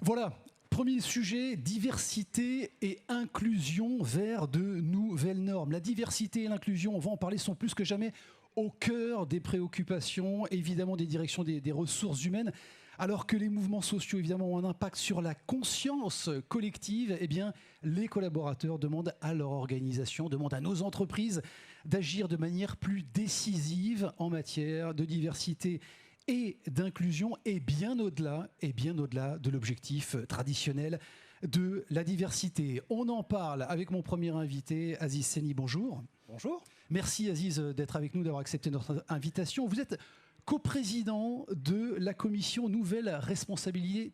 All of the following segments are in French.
Voilà, premier sujet, diversité et inclusion vers de nouvelles normes. La diversité et l'inclusion, on va en parler, sont plus que jamais au cœur des préoccupations, évidemment des directions des ressources humaines. Alors que les mouvements sociaux, évidemment, ont un impact sur la conscience collective, eh bien, les collaborateurs demandent à leur organisation, demandent à nos entreprises d'agir de manière plus décisive en matière de diversité et d'inclusion, et bien au-delà de l'objectif traditionnel de la diversité. On en parle avec mon premier invité, Aziz Seni. Bonjour. Bonjour. Merci Aziz d'être avec nous, d'avoir accepté notre invitation. Vous êtes coprésident de la commission Nouvelle Responsabilité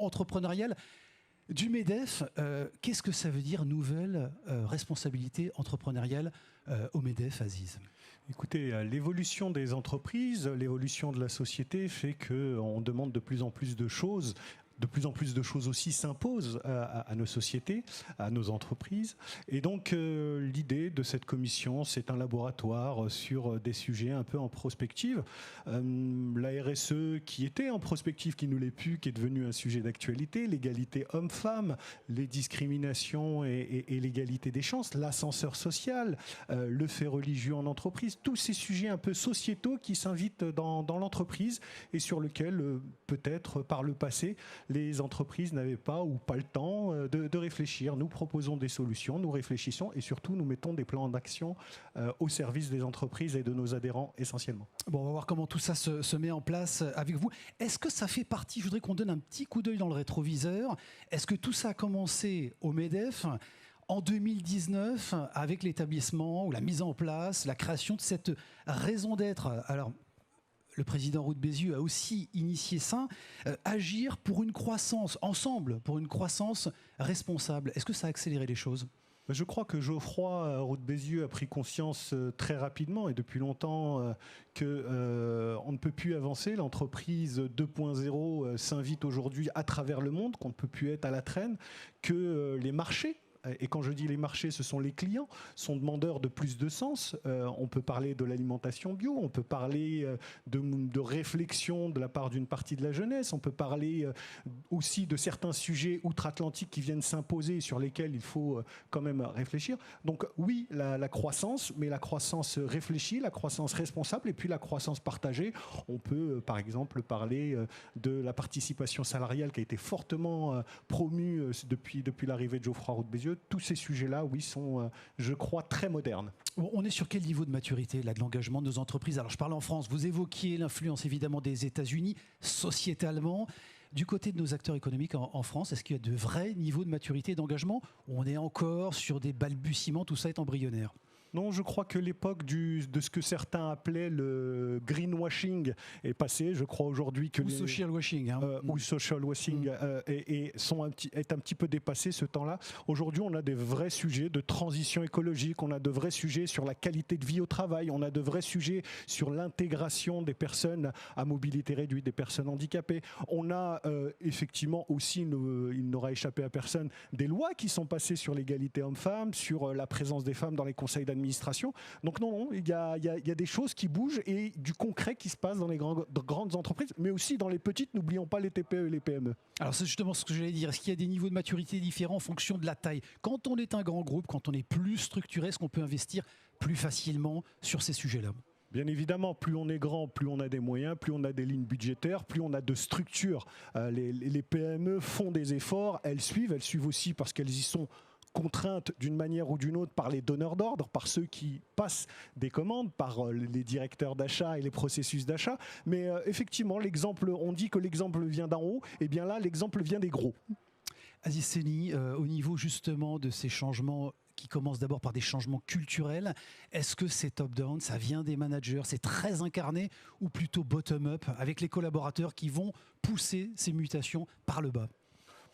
entrepreneuriale du MEDEF. Qu'est-ce que ça veut dire, nouvelle responsabilité entrepreneuriale au MEDEF, Aziz ? Écoutez, l'évolution des entreprises, l'évolution de la société fait qu'on demande de plus en plus de choses. De plus en plus de choses aussi s'imposent à nos sociétés, à nos entreprises. Et donc, l'idée de cette commission, c'est un laboratoire sur des sujets un peu en prospective. La RSE qui était en prospective, qui ne l'est plus, qui est devenue un sujet d'actualité, l'égalité homme-femme, les discriminations et l'égalité des chances, l'ascenseur social, le fait religieux en entreprise, tous ces sujets un peu sociétaux qui s'invitent dans l'entreprise et sur lesquels, peut-être par le passé, les entreprises n'avaient pas ou pas le temps de réfléchir. Nous proposons des solutions, nous réfléchissons et surtout nous mettons des plans d'action au service des entreprises et de nos adhérents essentiellement. Bon, on va voir comment tout ça se met en place avec vous. Est-ce que ça fait partie, je voudrais qu'on donne un petit coup d'œil dans le rétroviseur, est-ce que tout ça a commencé au MEDEF en 2019 avec l'établissement ou la mise en place, la création de cette raison d'être? Alors, le président Roux de Bézieux a aussi initié ça, agir pour une croissance, ensemble, pour une croissance responsable. Est-ce que ça a accéléré les choses ? Je crois que Geoffroy Roux de Bézieux a pris conscience très rapidement et depuis longtemps qu'on ne peut plus avancer. L'entreprise 2.0 s'invite aujourd'hui à travers le monde, qu'on ne peut plus être à la traîne, que les marchés, et quand je dis les marchés, ce sont les clients, sont demandeurs de plus de sens. On peut parler de l'alimentation bio, on peut parler de réflexion de la part d'une partie de la jeunesse, on peut parler aussi de certains sujets outre-Atlantique qui viennent s'imposer et sur lesquels il faut quand même réfléchir. Donc oui, la croissance, mais la croissance réfléchie, la croissance responsable et puis la croissance partagée. On peut par exemple parler de la participation salariale qui a été fortement promue depuis l'arrivée de Geoffroy Roux de Bézieux. Tous ces sujets-là, oui, sont, je crois, très modernes. On est sur quel niveau de maturité là, de l'engagement de nos entreprises? Alors, je parle en France. Vous évoquiez l'influence, évidemment, des États-Unis, sociétalement. Du côté de nos acteurs économiques en France, est-ce qu'il y a de vrais niveaux de maturité et d'engagement? On est encore sur des balbutiements, tout ça est embryonnaire. Non, je crois que l'époque de ce que certains appelaient le greenwashing est passée. Je crois aujourd'hui que... Ou social washing. Ou social washing est un petit peu dépassé ce temps-là. Aujourd'hui, on a des vrais sujets de transition écologique, on a de vrais sujets sur la qualité de vie au travail, on a de vrais sujets sur l'intégration des personnes à mobilité réduite, des personnes handicapées. On a effectivement aussi, il n'aura échappé à personne, des lois qui sont passées sur l'égalité homme-femme, sur la présence des femmes dans les conseils d'administration. Donc non, il y a des choses qui bougent et du concret qui se passe dans les grandes entreprises, mais aussi dans les petites, n'oublions pas les TPE et les PME. Alors c'est justement ce que j'allais dire, est-ce qu'il y a des niveaux de maturité différents en fonction de la taille? Quand on est un grand groupe, quand on est plus structuré, est-ce qu'on peut investir plus facilement sur ces sujets-là? Bien évidemment, plus on est grand, plus on a des moyens, plus on a des lignes budgétaires, plus on a de structures. Les PME font des efforts, elles suivent aussi parce qu'elles y sont contraintes d'une manière ou d'une autre par les donneurs d'ordre, par ceux qui passent des commandes, par les directeurs d'achat et les processus d'achat. Mais effectivement, on dit que l'exemple vient d'en haut, et bien là, l'exemple vient des gros. Aziz Seni, au niveau justement de ces changements qui commencent d'abord par des changements culturels, est-ce que c'est top-down, ça vient des managers, c'est très incarné, ou plutôt bottom-up, avec les collaborateurs qui vont pousser ces mutations par le bas?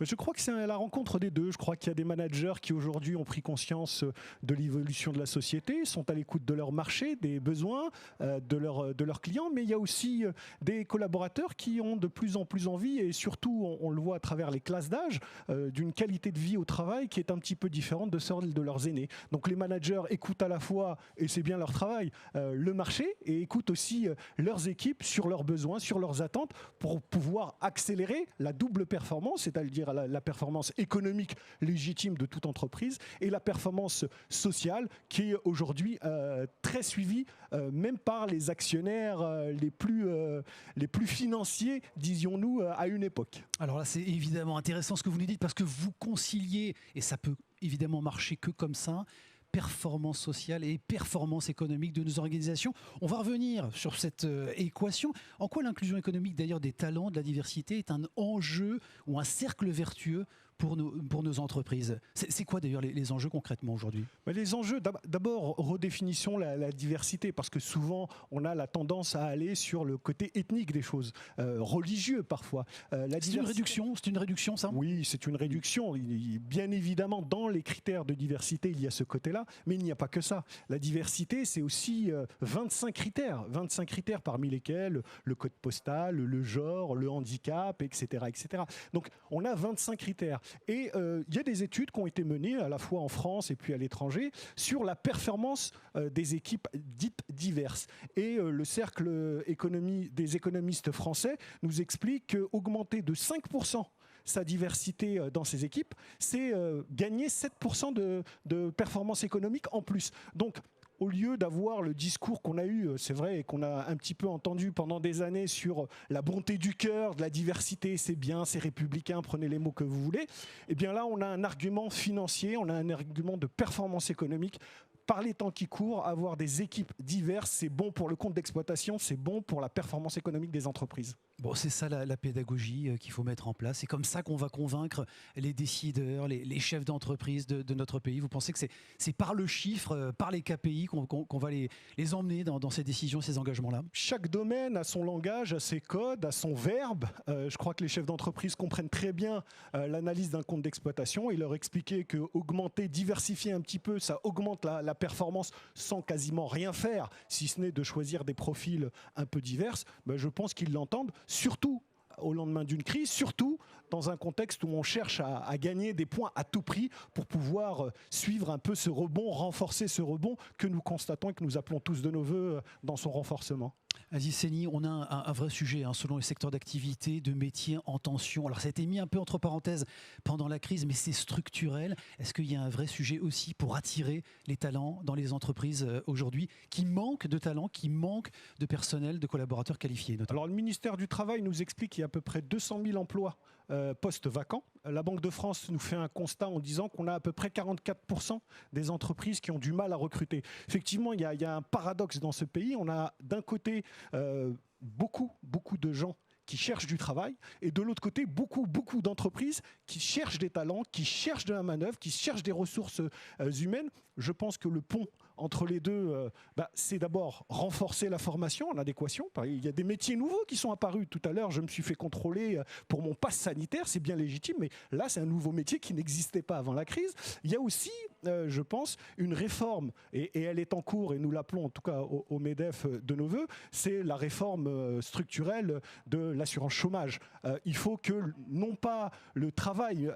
Mais je crois que c'est la rencontre des deux. Je crois qu'il y a des managers qui aujourd'hui ont pris conscience de l'évolution de la société, sont à l'écoute de leur marché, des besoins de leurs clients, mais il y a aussi des collaborateurs qui ont de plus en plus envie, et surtout on le voit à travers les classes d'âge, d'une qualité de vie au travail qui est un petit peu différente de celle de leurs aînés. Donc les managers écoutent à la fois, et c'est bien leur travail, le marché, et écoutent aussi leurs équipes sur leurs besoins, sur leurs attentes, pour pouvoir accélérer la double performance, c'est-à-dire la performance économique légitime de toute entreprise et la performance sociale qui est aujourd'hui très suivie, même par les actionnaires les plus financiers, disions-nous, à une époque. Alors là, c'est évidemment intéressant ce que vous nous dites, parce que vous conciliez, et ça peut évidemment marcher que comme ça, performance sociale et performance économique de nos organisations. On va revenir sur cette équation. En quoi l'inclusion économique d'ailleurs des talents, de la diversité est un enjeu ou un cercle vertueux pour nos entreprises? C'est quoi d'ailleurs les enjeux concrètement aujourd'hui? Les enjeux, d'abord, redéfinissons la diversité, parce que souvent on a la tendance à aller sur le côté ethnique des choses, religieux parfois. C'est une réduction ça? Oui, c'est une réduction. Bien évidemment, dans les critères de diversité, il y a ce côté-là, mais il n'y a pas que ça. La diversité, c'est aussi 25 critères parmi lesquels le code postal, le genre, le handicap, etc., etc. Donc on a 25 critères. Et il y a des études qui ont été menées à la fois en France et puis à l'étranger sur la performance des équipes dites diverses. Et le cercle des économistes français nous explique qu'augmenter de 5% sa diversité dans ses équipes, c'est gagner 7% de performance économique en plus. Donc, au lieu d'avoir le discours qu'on a eu, c'est vrai, et qu'on a un petit peu entendu pendant des années sur la bonté du cœur, de la diversité, c'est bien, c'est républicain, prenez les mots que vous voulez, eh bien là, on a un argument financier, on a un argument de performance économique. Par les temps qui courent, avoir des équipes diverses, c'est bon pour le compte d'exploitation, c'est bon pour la performance économique des entreprises. Bon, c'est ça la pédagogie qu'il faut mettre en place. C'est comme ça qu'on va convaincre les décideurs, les chefs d'entreprise de notre pays. Vous pensez que c'est par le chiffre, par les KPI qu'on va les emmener dans ces décisions, ces engagements-là? Chaque domaine a son langage, a ses codes, a son verbe. Je crois que les chefs d'entreprise comprennent très bien l'analyse d'un compte d'exploitation et leur expliquer que augmenter, diversifier un petit peu, ça augmente la performance sans quasiment rien faire, si ce n'est de choisir des profils un peu divers. Je pense qu'ils l'entendent. Surtout au lendemain d'une crise, surtout dans un contexte où on cherche à gagner des points à tout prix pour pouvoir suivre un peu ce rebond, renforcer ce rebond que nous constatons et que nous appelons tous de nos voeux dans son renforcement. Aziz Seni, on a un vrai sujet selon les secteurs d'activité, de métiers en tension. Alors ça a été mis un peu entre parenthèses pendant la crise, mais c'est structurel. Est-ce qu'il y a un vrai sujet aussi pour attirer les talents dans les entreprises aujourd'hui qui manquent de talents, qui manquent de personnel, de collaborateurs qualifiés notamment? Alors le ministère du Travail nous explique qu'il y a à peu près 200 000 emplois postes vacants. La Banque de France nous fait un constat en disant qu'on a à peu près 44% des entreprises qui ont du mal à recruter. Effectivement, il y a un paradoxe dans ce pays. On a d'un côté beaucoup de gens qui cherchent du travail, et de l'autre côté, beaucoup d'entreprises qui cherchent des talents, qui cherchent de la manœuvre, qui cherchent des ressources humaines. Je pense que le pont entre les deux, c'est d'abord renforcer la formation en adéquation. Il y a des métiers nouveaux qui sont apparus. Tout à l'heure, je me suis fait contrôler pour mon pass sanitaire, c'est bien légitime, mais là, c'est un nouveau métier qui n'existait pas avant la crise. Il y a aussi, je pense, une réforme, et elle est en cours, et nous l'appelons en tout cas au MEDEF de nos voeux, c'est la réforme structurelle de l'assurance chômage. Il faut que, non pas le travail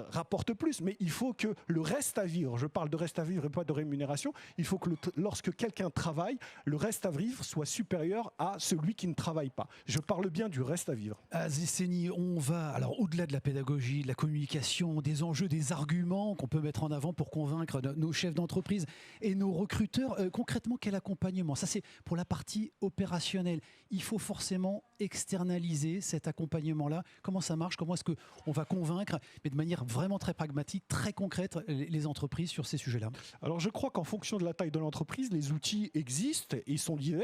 rapporte plus, mais il faut que le reste à vivre, je parle de reste à vivre et pas de rémunération, il faut que lorsque quelqu'un travaille, le reste à vivre soit supérieur à celui qui ne travaille pas. Je parle bien du reste à vivre. Aziz Seni, on va alors au-delà de la pédagogie, de la communication, des enjeux, des arguments qu'on peut mettre en avant pour convaincre nos chefs d'entreprise et nos recruteurs. Concrètement, quel accompagnement? Ça, c'est pour la partie opérationnelle. Il faut forcément externaliser cet accompagnement-là. Comment ça marche? Comment est-ce qu'on va convaincre, mais de manière vraiment très pragmatique, très concrète, les entreprises sur ces sujets-là? Alors je crois qu'en fonction de la taille de l'entreprise, les outils existent et ils sont divers.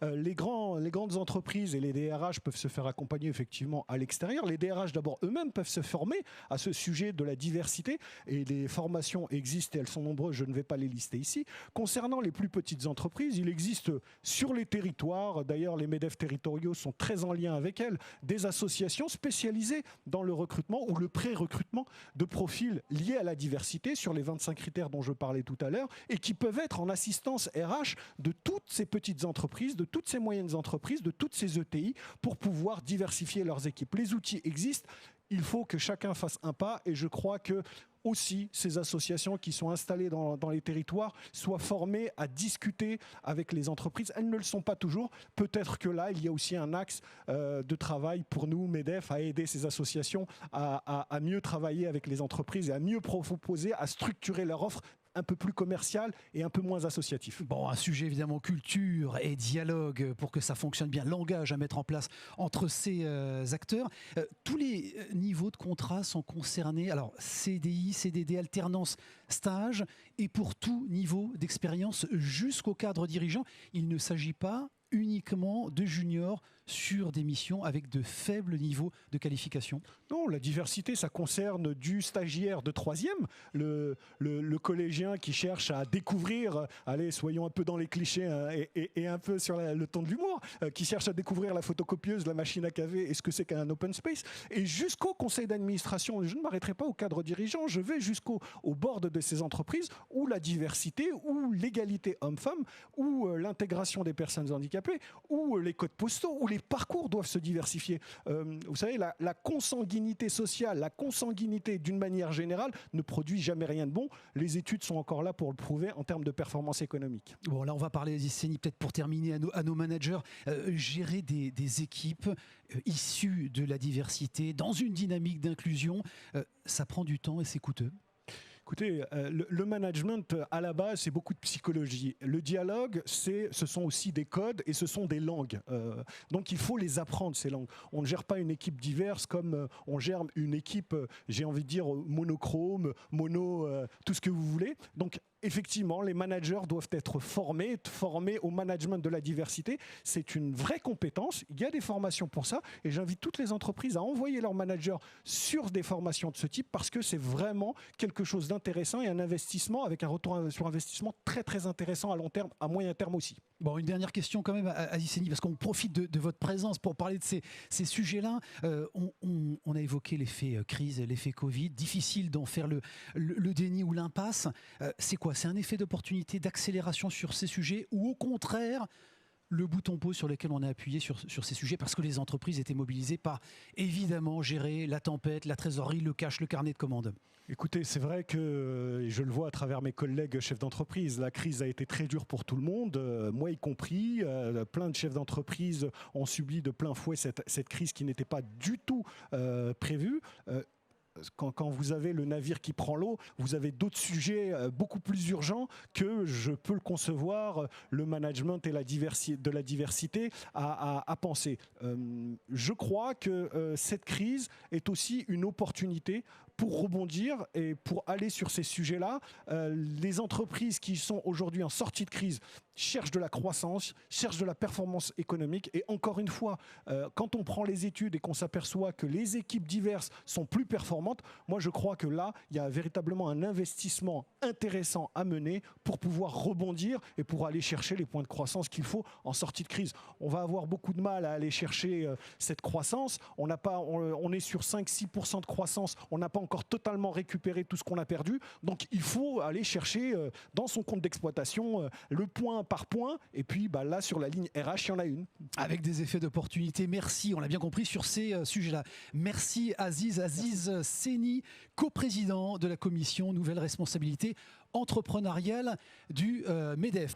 Les grandes entreprises et les DRH peuvent se faire accompagner effectivement à l'extérieur. Les DRH d'abord eux-mêmes peuvent se former à ce sujet de la diversité et les formations existent et elles sont nombreuses, je ne vais pas les lister ici. Concernant les plus petites entreprises, il existe sur les territoires, d'ailleurs les MEDEF territoriaux sont très en lien avec elles, des associations spécialisées dans le recrutement ou le pré-recrutement de profils liés à la diversité sur les 25 critères dont je parlais tout à l'heure et qui peuvent être en assistance RH de toutes ces petites entreprises, de toutes ces moyennes entreprises, de toutes ces ETI pour pouvoir diversifier leurs équipes. Les outils existent, il faut que chacun fasse un pas et je crois que aussi ces associations qui sont installées dans les territoires soient formées à discuter avec les entreprises. Elles ne le sont pas toujours. Peut-être que là, il y a aussi un axe de travail pour nous, MEDEF, à aider ces associations à mieux travailler avec les entreprises et à mieux proposer, à structurer leur offre un peu plus commercial et un peu moins associatif. Bon, un sujet évidemment culture et dialogue pour que ça fonctionne bien, langage à mettre en place entre ces acteurs. Tous les niveaux de contrat sont concernés, alors CDI, CDD, alternance, stage, et pour tout niveau d'expérience jusqu'au cadre dirigeant. Il ne s'agit pas uniquement de juniors sur des missions avec de faibles niveaux de qualification? Non, la diversité, ça concerne du stagiaire de 3e, le collégien qui cherche à découvrir, allez, soyons un peu dans les clichés hein, et un peu sur le ton de l'humour, qui cherche à découvrir la photocopieuse, la machine à caver et ce que c'est qu'un open space, et jusqu'au conseil d'administration. Je ne m'arrêterai pas au cadre dirigeant, je vais au board de ces entreprises où la diversité, où l'égalité homme-femme, où l'intégration des personnes handicapées, où les codes postaux, où les parcours doivent se diversifier. Vous savez, la consanguinité sociale, la consanguinité d'une manière générale ne produit jamais rien de bon. Les études sont encore là pour le prouver en termes de performance économique. Bon, là, on va parler des CENI, peut-être pour terminer, à nos managers. Gérer des équipes issues de la diversité dans une dynamique d'inclusion, ça prend du temps et c'est coûteux. Écoutez, le management, à la base, c'est beaucoup de psychologie. Le dialogue, ce sont aussi des codes et ce sont des langues. Donc, il faut les apprendre, ces langues. On ne gère pas une équipe diverse comme on gère une équipe, j'ai envie de dire, monochrome, tout ce que vous voulez. Donc, effectivement, les managers doivent être formés au management de la diversité. C'est une vraie compétence. Il y a des formations pour ça. Et j'invite toutes les entreprises à envoyer leurs managers sur des formations de ce type parce que c'est vraiment quelque chose d'intéressant et un investissement avec un retour sur investissement très, très intéressant à long terme, à moyen terme aussi. Bon, une dernière question quand même à Isseni, parce qu'on profite de votre présence pour parler de ces sujets-là. On a évoqué l'effet crise, l'effet Covid. Difficile d'en faire le déni ou l'impasse. C'est quoi? C'est un effet d'opportunité, d'accélération sur ces sujets ou au contraire le bouton pause sur lequel on a appuyé sur ces sujets parce que les entreprises étaient mobilisées par évidemment gérer la tempête, la trésorerie, le cash, le carnet de commandes? Écoutez, c'est vrai que, et je le vois à travers mes collègues chefs d'entreprise, la crise a été très dure pour tout le monde, moi y compris. Plein de chefs d'entreprise ont subi de plein fouet cette crise qui n'était pas du tout prévue. Quand vous avez le navire qui prend l'eau, vous avez d'autres sujets beaucoup plus urgents que je peux le concevoir, le management et de la diversité à penser. Je crois que cette crise est aussi une opportunité pour rebondir et pour aller sur ces sujets-là. Les entreprises qui sont aujourd'hui en sortie de crise cherchent de la croissance, cherchent de la performance économique. Et encore une fois, quand on prend les études et qu'on s'aperçoit que les équipes diverses sont plus performantes, moi je crois que là, il y a véritablement un investissement intéressant à mener pour pouvoir rebondir et pour aller chercher les points de croissance qu'il faut en sortie de crise. On va avoir beaucoup de mal à aller chercher cette croissance. On est sur 5-6% de croissance. On n'a pas encore totalement récupéré tout ce qu'on a perdu. Donc il faut aller chercher dans son compte d'exploitation le point par point. Et puis là, sur la ligne RH, il y en a une. Avec des effets d'opportunité. Merci, on l'a bien compris sur ces sujets-là. Merci Aziz Sseni, coprésident de la commission Nouvelles Responsabilités Entrepreneuriales du MEDEF.